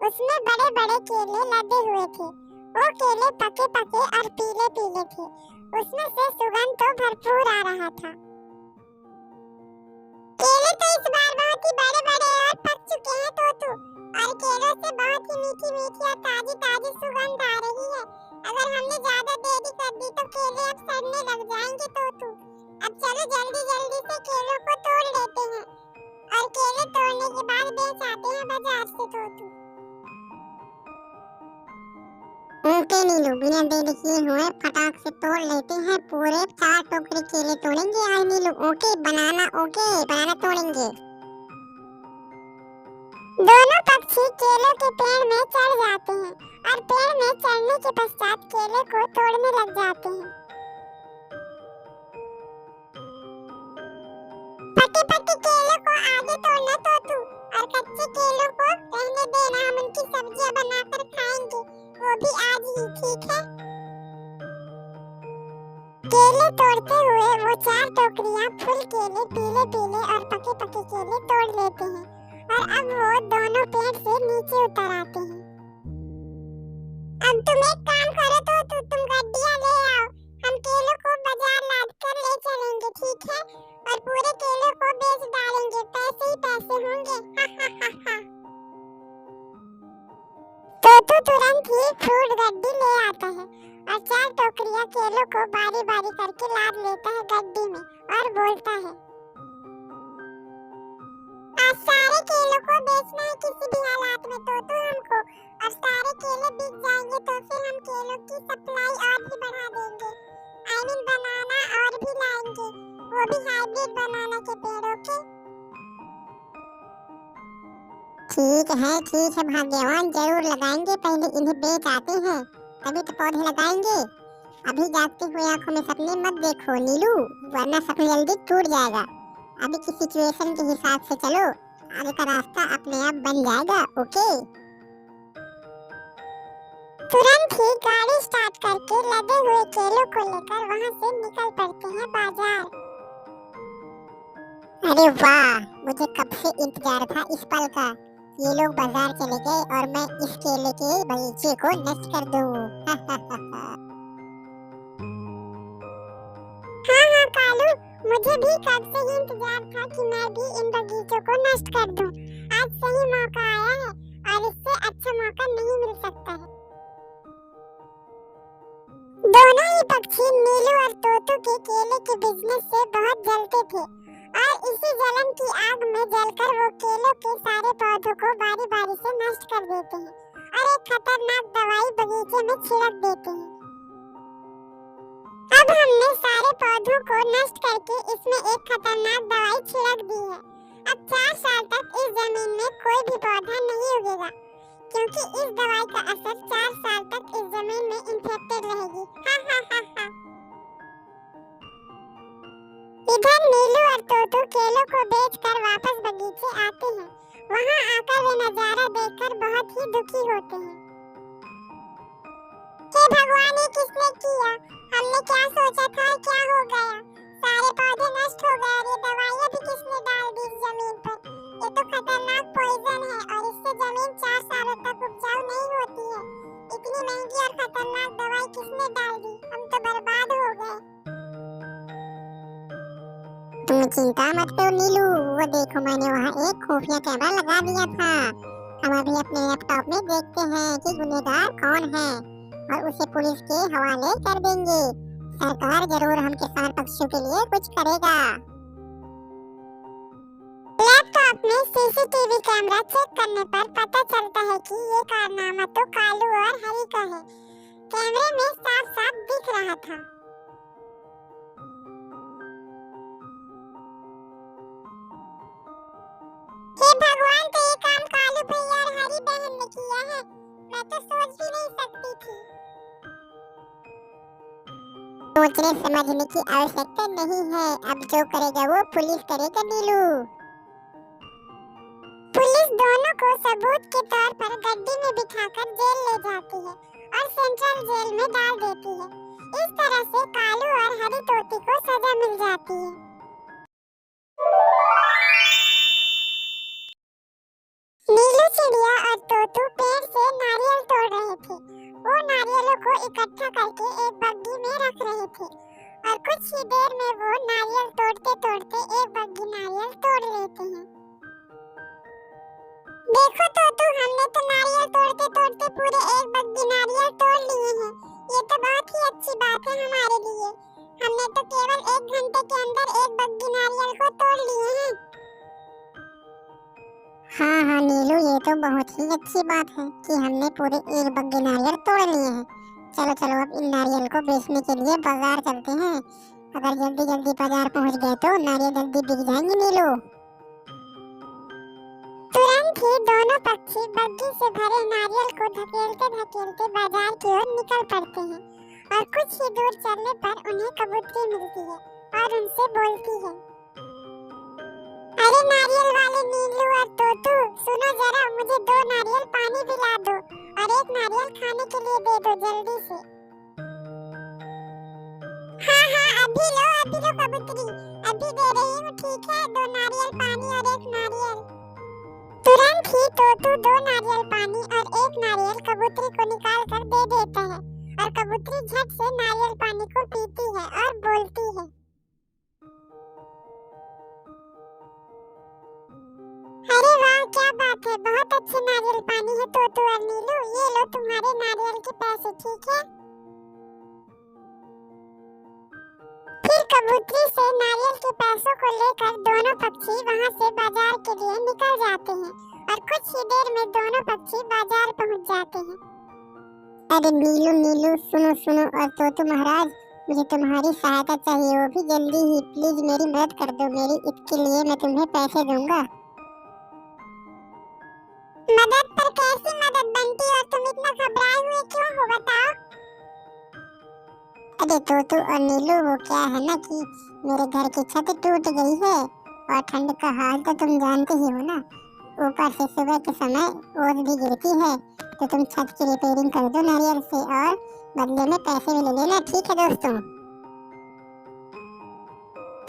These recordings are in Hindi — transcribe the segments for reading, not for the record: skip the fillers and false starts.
उसमें बड़े बड़े केले लदे हुए थे। वो केले पके पके और पीले पीले थे। उसमें से सुगंध तो भरपूर आ रहा था। केले तो इस बार बहुत ही बड़े बड़े और पक चुके हैं तोतू, और केलों से बहुत ही मीठी मीठी और ताजी ताजी सुगंध आ रही है। अगर हमने ज्यादा देरी कर दी तो केले अब सड़ने लग जाएंगे तोतू। अब चलो जल्दी जल्दी से केलों को तोड़ लेते हैं, और केले तोड़ने के बाद बेच आते हैं बाजार से तोतू। ओके नीलू, बिना देरी किए हुए फटाक से तोड़ लेते हैं। पूरे 4 टोकरे केले तोड़ेंगे आज नीलू। ओके बनाना तोड़ेंगे। दोनों पक्षी केलों के पेड़ में चढ़ जाते हैं और पेड़ में चढ़ने के पश्चात केले को तोड़ने लग जाते हैं। पके पके केलों को आगे तोड़ना तोतू, और कच्चे केलों को रहने देना। हम उनकी सब्जियां बनाकर खाएंगे, वो भी आज ही, ठीक है? केले तोड़ते हुए वो 4 टोकरियां फुल केले, पीले पीले और पके पके केले तोड़ लेते हैं, और अब वो दोनों पेड़ से नीचे उतर आते हैं। अब तुम एक काम करो तो तुम गड्डियां ले आओ, हम केलों को बाजार लाद कर ले चलेंगे, ठीक है? और पूरे केलों को बेच डालेंगे, पैसे ही पैसे होंगे। तोतू तुरंत ही फ्रूट गड्डी ले आता है और 4 टोकरियां केलों को बारी बारी करके लाद लेता है गड्डी में, और बोलता है, आज सारे केलों को बेचना है किसी भी हालात में तोतू हमको, और सारे केले बिक जाएंगे तो फिर हम केलों की सप्लाई और भी बढ़ा देंगे। आई मीन बनाना और भी लाएंगे, वो भी हाइब्रिड बनाना के पेड़ों के। ठीक है भाग्यवान, जरूर लगाएंगे। पहले इन्हें बेच आते हैं, तभी तो पौधे लगाएंगे। अभी जागते हुए आंखों में सपने मत देखो नीलू, वरना सपने जल्दी टूट जाएगा। अभी की सिचुएशन के हिसाब से चलो, आगे का रास्ता अपने आप बन जाएगा। ओके? तुरंत ही गाड़ी स्टार्ट करके लदे हुए केलों को लेकर वहां से निकल पड़ते हैं बाजार। अरे वाह, मुझे कब से इंतजार था इस पल का। ये लोग बाजार चले गए और मैं इस केले के बगीचे को नष्ट कर दूं। हाँ कालू, मुझे भी कब से ही इंतजार था कि मैं भी इन बगीचों को नष्ट कर दूं। आज सही मौका आया है, और इससे अच्छा मौका नहीं मिल सकता है। दोनों ही पक्षी नीलू और तोतू के केले के बिजनेस से बहुत जलते थे, और इसी जलन की आग में जलकर वो केलों के सारे पौधों को बारी बारी से नष्ट कर देते हैं, और एक खतरनाक दवाई बगीचे में छिड़क देते हैं। अब हमने सारे पौधों को नष्ट करके इसमें एक खतरनाक दवाई छिड़क दी है। अब 4 साल तक इस जमीन में कोई भी पौधा नहीं उगेगा, क्योंकि इस दवाई का असर 4 साल तक इस जमीन में इन्फेक्टेड रहेगी। इधर नीलू और तोतू केलों को बेचकर वापस बगीचे आते हैं। वहां आकर वे नजारा देखकर बहुत ही दुखी होते हैं। हे भगवान, ये किसने किया? हमने क्या सोचा था, क्या हो गया? सारे पौधे नष्ट हो गए, और ये दवाइयां भी किसने डाल दी इस जमीन पर? ये तो खतरनाक पॉइजन है, और इससे जमीन 4 सालों तक उपजाऊ नहीं होती है। इतनी महंगी और खतरनाक दवाई किसने डाल दी? हम तो बर्बाद हो गए। तुम चिंता मत करो नीलू, वो देखो मैंने वहाँ एक खुफिया कैमरा लगा दिया था। हम अभी अपने लैपटॉप में देखते हैं कि गुनहगार कौन है, और उसे पुलिस के हवाले कर देंगे। सरकार जरूर हम किसान पक्षियों के लिए कुछ करेगा। लैपटॉप में सीसीटीवी कैमरा चेक करने पर पता चलता है कि ये कारनामा तो कालू और हरी का है। कैमरे में साफ साफ दिख रहा था। हे भगवान, तो ये काम कालू भैया और हरी बहन ने किया है। मैं तो सोच भी नहीं सकती थी। सोचने समझने की आवश्यकता नहीं है, अब जो करेगा वो पुलिस करेगा नीलू। पुलिस दोनों को सबूत के तौर पर गड्डी में बिठाकर जेल ले जाती है और सेंट्रल जेल में डाल देती है। इस तरह से कालू और हरी तोती को सजा मिल जाती है। नीलू चिड़िया और तोतू पेड़ इकट्ठा करके एक बग्गी में रख रहे थे और कुछ ही देर में वो नारियल तोड़ते तोड़ते एक बग्गी नारियल तोड़ लेते हैं। देखो तोतू, हमने तो नारियल तोड़ते तोड़ते पूरे एक बग्गी नारियल तोड़ लिए हैं। ये तो बहुत ही अच्छी बात है हमारे लिए। हमने तो केवल 1 घंटे के अंदर एक बग्गी नारियल को तोड़ लिए हैं। हाँ हाँ नीलू, ये तो बहुत ही अच्छी बात है कि हमने पूरे एक बग्गी नारियल तोड़ लिए हैं। चलो चलो अब इन नारियल को बेचने के लिए बाजार चलते हैं। अगर जल्दी जल्दी बाजार पहुंच गए तो नारियल जल्दी बिक जाएंगे नीलू। तुरंत ही दोनों पक्षी बग्गी से भरे नारियल को धकेलते धकेलते बाजार की ओर निकल पड़ते हैं और कुछ ही दूर चलने पर उन्हें कबूतरी मिलती है और उनसे बोलती है, अरे नारियल वाले नीलू और तोतू, सुनो जरा, मुझे 2 नारियल पानी पिला दो और 1 नारियल खाने के लिए दे दो जल्दी से। हाँ हाँ, अभी लो कबूतरी, अभी दे रही हूँ, ठीक है, 2 नारियल पानी और 1 नारियल। तुरंत ही तोतू 2 नारियल पानी और 1 नारियल कबूतरी को निकाल कर दे देता है और कबूतरी झट से नारियल पानी को पीती है और बोलती है, अरे वाह, क्या बात है, बहुत अच्छे नारियल पानी है तोतू और नीलू, ये लो तुम्हारे नारियल के पैसे, ठीक है। फिर कबूतरी से नारियल के पैसों को लेकर दोनों पक्षी वहां से बाजार के लिए निकल जाते हैं और कुछ ही देर में दोनों पक्षी बाजार पहुंच जाते हैं। अरे नीलू नीलू, सुनो सुनो, और तोतू महाराज, मुझे तुम्हारी सहायता चाहिए, वो भी जल्दी ही, प्लीज मेरी मदद कर दो, मेरी इसके लिए मैं तुम्हें पैसे दूंगा। मदद पर कैसी मदद बनती और तुम इतना घबराए हुए क्यों हो, बताओ। अरे तोतू और नीलू, वो क्या है ना कि मेरे घर की छत टूट गई है और ठंड का हाल तो तुम जानते ही हो ना, ऊपर से सुबह के समय ओस भी गिरती है, तो तुम छत की रिपेयरिंग कर दो नारियल से और बदले में पैसे भी ले लेना, ठीक है दोस्तों।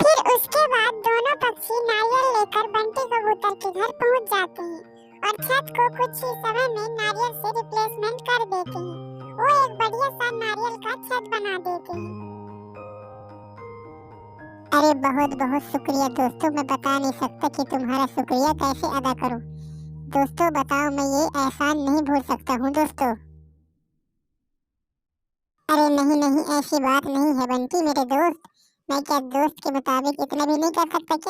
फिर उसके बाद दोनों पक्षी नारियल लेकर बंटी कबूतर के घर पहुंच जाते हैं और छत को कुछ ही समय में नारियल से रिप्लेसमेंट कर देते हैं। वो एक बढ़िया सा नारियल का छत बना देते हैं। अरे बहुत बहुत शुक्रिया दोस्तों, मैं बता नहीं सकता कि तुम्हारा शुक्रिया कैसे अदा करूं। दोस्तों बताओ, मैं ये एहसान नहीं भूल सकता हूँ दोस्तों। अरे नहीं नहीं, ऐसी बात नहीं है बंटी मेरे दोस्त, मैं क्या दोस्त के मुताबिक इतना भी नहीं कर सकता क्या?